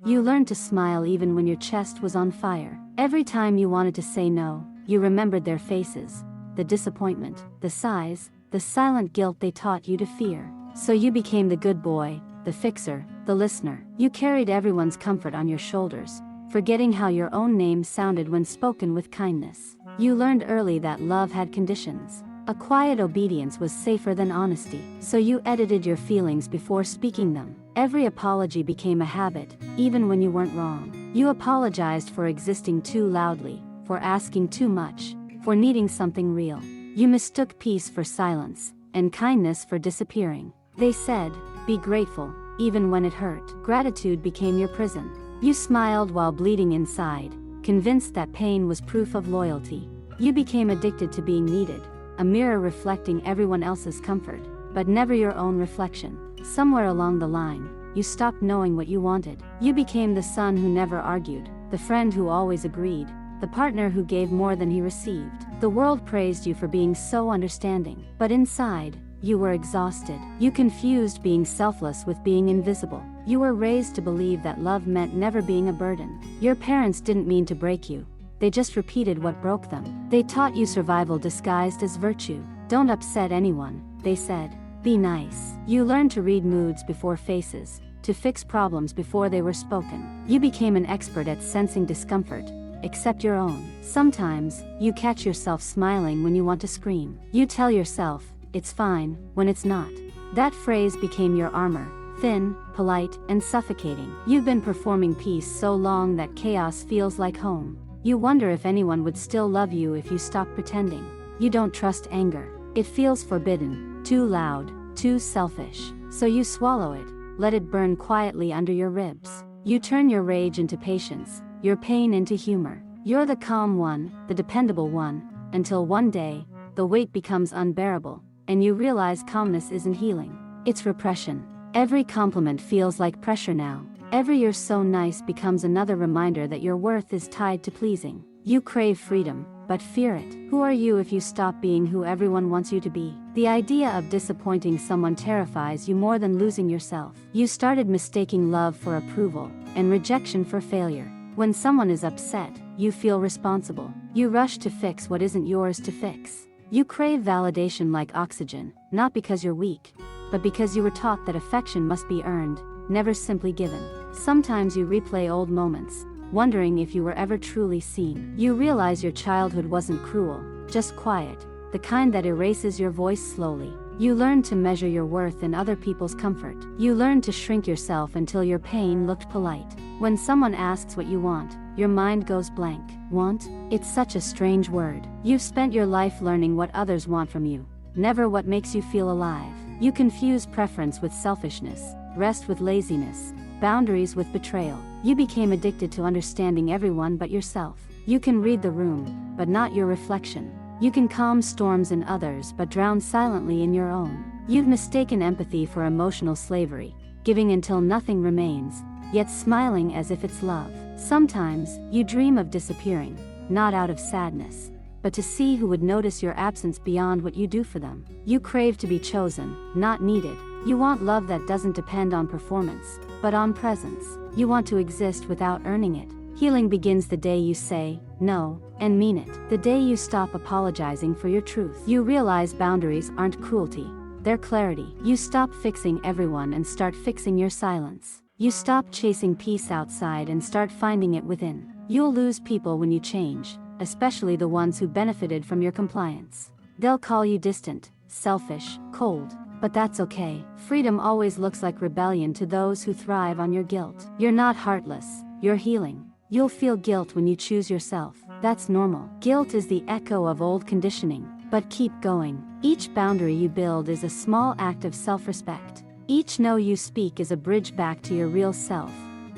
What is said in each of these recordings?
You learned to smile even when your chest was on fire. Every time you wanted to say no, you remembered their faces, the disappointment, the sighs, the silent guilt they taught you to fear. So you became the good boy, the fixer, the listener. You carried everyone's comfort on your shoulders, forgetting how your own name sounded when spoken with kindness. You learned early that love had conditions. A quiet obedience was safer than honesty, so you edited your feelings before speaking them. Every apology became a habit, even when you weren't wrong. You apologized for existing too loudly, for asking too much, for needing something real. You mistook peace for silence, and kindness for disappearing. They said, be grateful, even when it hurt. Gratitude became your prison. You smiled while bleeding inside, convinced that pain was proof of loyalty. You became addicted to being needed, a mirror reflecting everyone else's comfort, but never your own reflection. Somewhere along the line, you stopped knowing what you wanted. You became the son who never argued, the friend who always agreed, the partner who gave more than he received. The world praised you for being so understanding, but inside, you were exhausted. You confused being selfless with being invisible. You were raised to believe that love meant never being a burden. Your parents didn't mean to break you. They just repeated what broke them. They taught you survival disguised as virtue. Don't upset anyone, they said. Be nice. You learned to read moods before faces, to fix problems before they were spoken. You became an expert at sensing discomfort, except your own. Sometimes, you catch yourself smiling when you want to scream. You tell yourself, it's fine, when it's not. That phrase became your armor, thin, polite, and suffocating. You've been performing peace so long that chaos feels like home. You wonder if anyone would still love you if you stopped pretending. You don't trust anger. It feels forbidden, too loud, too selfish. So you swallow it, let it burn quietly under your ribs. You turn your rage into patience, your pain into humor. You're the calm one, the dependable one, until one day, the weight becomes unbearable, and you realize calmness isn't healing. It's repression. Every compliment feels like pressure now. Every "you're so nice" becomes another reminder that your worth is tied to pleasing. You crave freedom, but fear it. Who are you if you stop being who everyone wants you to be? The idea of disappointing someone terrifies you more than losing yourself. You started mistaking love for approval, and rejection for failure. When someone is upset, you feel responsible. You rush to fix what isn't yours to fix. You crave validation like oxygen, not because you're weak, but because you were taught that affection must be earned, never simply given. Sometimes you replay old moments, wondering if you were ever truly seen. You realize your childhood wasn't cruel, just quiet, the kind that erases your voice slowly. You learn to measure your worth in other people's comfort. You learn to shrink yourself until your pain looked polite. When someone asks what you want, your mind goes blank. Want? It's such a strange word. You've spent your life learning what others want from you, never what makes you feel alive. You confuse preference with selfishness, rest with laziness, boundaries with betrayal. You became addicted to understanding everyone but yourself. You can read the room, but not your reflection. You can calm storms in others but drown silently in your own. You've mistaken empathy for emotional slavery, giving until nothing remains, yet smiling as if it's love. Sometimes, you dream of disappearing, not out of sadness, but to see who would notice your absence beyond what you do for them. You crave to be chosen, not needed. You want love that doesn't depend on performance, but on presence. You want to exist without earning it. Healing begins the day you say no and mean it. The day you stop apologizing for your truth. You realize boundaries aren't cruelty, they're clarity. You stop fixing everyone and start fixing your silence. You stop chasing peace outside and start finding it within. You'll lose people when you change, especially the ones who benefited from your compliance. They'll call you distant, selfish, cold. But that's okay. Freedom always looks like rebellion to those who thrive on your guilt. You're not heartless, you're healing. You'll feel guilt when you choose yourself. That's normal. Guilt is the echo of old conditioning. But keep going. Each boundary you build is a small act of self-respect. Each no you speak is a bridge back to your real self,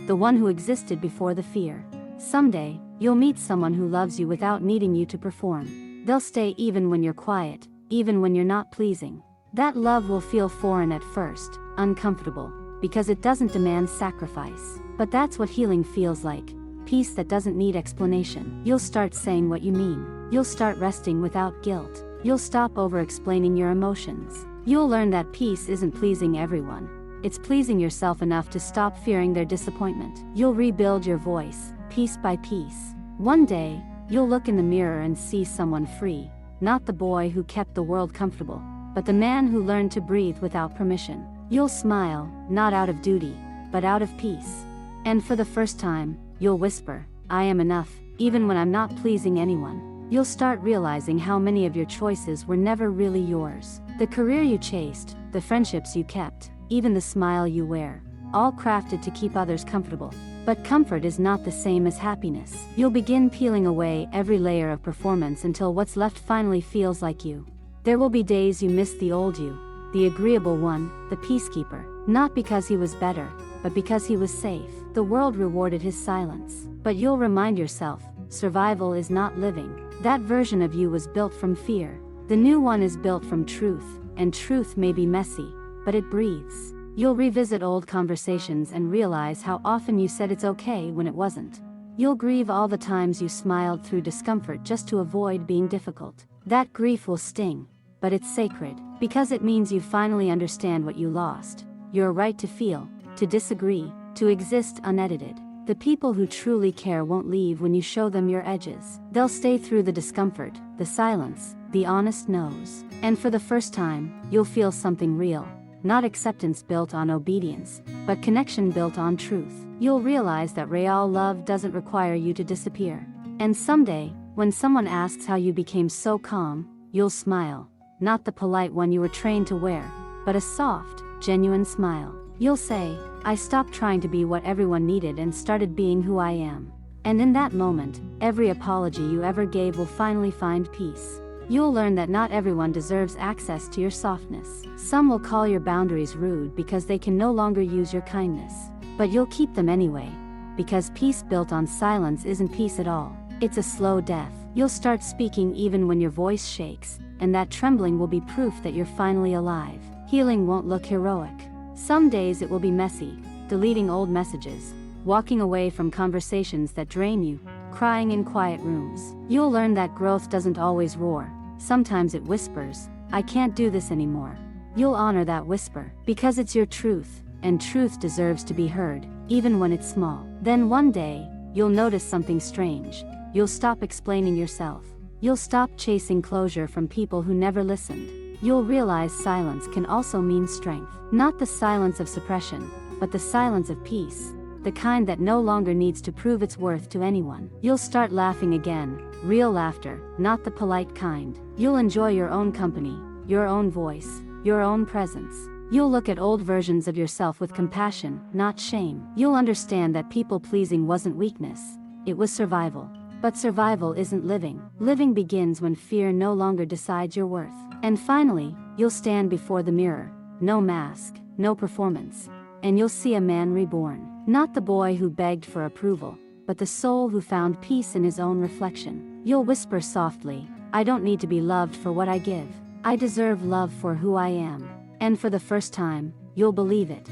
the one who existed before the fear. Someday, you'll meet someone who loves you without needing you to perform. They'll stay even when you're quiet, even when you're not pleasing. That love will feel foreign at first, uncomfortable, because it doesn't demand sacrifice. But that's what healing feels like. Peace that doesn't need explanation. You'll start saying what you mean. You'll start resting without guilt. You'll stop over-explaining your emotions. You'll learn that peace isn't pleasing everyone, it's pleasing yourself enough to stop fearing their disappointment. You'll rebuild your voice, piece by piece. One day, you'll look in the mirror and see someone free, not the boy who kept the world comfortable, but the man who learned to breathe without permission. You'll smile, not out of duty, but out of peace. And for the first time, you'll whisper, "I am enough," even when I'm not pleasing anyone. You'll start realizing how many of your choices were never really yours. The career you chased, the friendships you kept, even the smile you wear, all crafted to keep others comfortable. But comfort is not the same as happiness. You'll begin peeling away every layer of performance until what's left finally feels like you. There will be days you miss the old you, the agreeable one, the peacekeeper, not because he was better, but because he was safe. The world rewarded his silence. But you'll remind yourself, survival is not living. That version of you was built from fear. The new one is built from truth, and truth may be messy, but it breathes. You'll revisit old conversations and realize how often you said it's okay when it wasn't. You'll grieve all the times you smiled through discomfort just to avoid being difficult. That grief will sting, but it's sacred, because it means you finally understand what you lost. Your right to feel, to disagree, to exist unedited. The people who truly care won't leave when you show them your edges. They'll stay through the discomfort, the silence, the honest no's. And for the first time, you'll feel something real. Not acceptance built on obedience, but connection built on truth. You'll realize that real love doesn't require you to disappear. And someday, when someone asks how you became so calm, you'll smile. Not the polite one you were trained to wear, but a soft, genuine smile. You'll say, "I stopped trying to be what everyone needed and started being who I am." And in that moment, every apology you ever gave will finally find peace. You'll learn that not everyone deserves access to your softness. Some will call your boundaries rude because they can no longer use your kindness. But you'll keep them anyway, because peace built on silence isn't peace at all. It's a slow death. You'll start speaking even when your voice shakes, and that trembling will be proof that you're finally alive. Healing won't look heroic. Some days it will be messy, deleting old messages, walking away from conversations that drain you, crying in quiet rooms. You'll learn that growth doesn't always roar. Sometimes it whispers, "I can't do this anymore." You'll honor that whisper, because it's your truth, and truth deserves to be heard, even when it's small. Then one day, you'll notice something strange. You'll stop explaining yourself. You'll stop chasing closure from people who never listened. You'll realize silence can also mean strength. Not the silence of suppression, but the silence of peace. The kind that no longer needs to prove its worth to anyone. You'll start laughing again, real laughter, not the polite kind. You'll enjoy your own company, your own voice, your own presence. You'll look at old versions of yourself with compassion, not shame. You'll understand that people-pleasing wasn't weakness, it was survival. But survival isn't living. Living begins when fear no longer decides your worth. And finally, you'll stand before the mirror, no mask, no performance, and you'll see a man reborn. Not the boy who begged for approval, but the soul who found peace in his own reflection. You'll whisper softly, "I don't need to be loved for what I give. I deserve love for who I am." And for the first time, you'll believe it.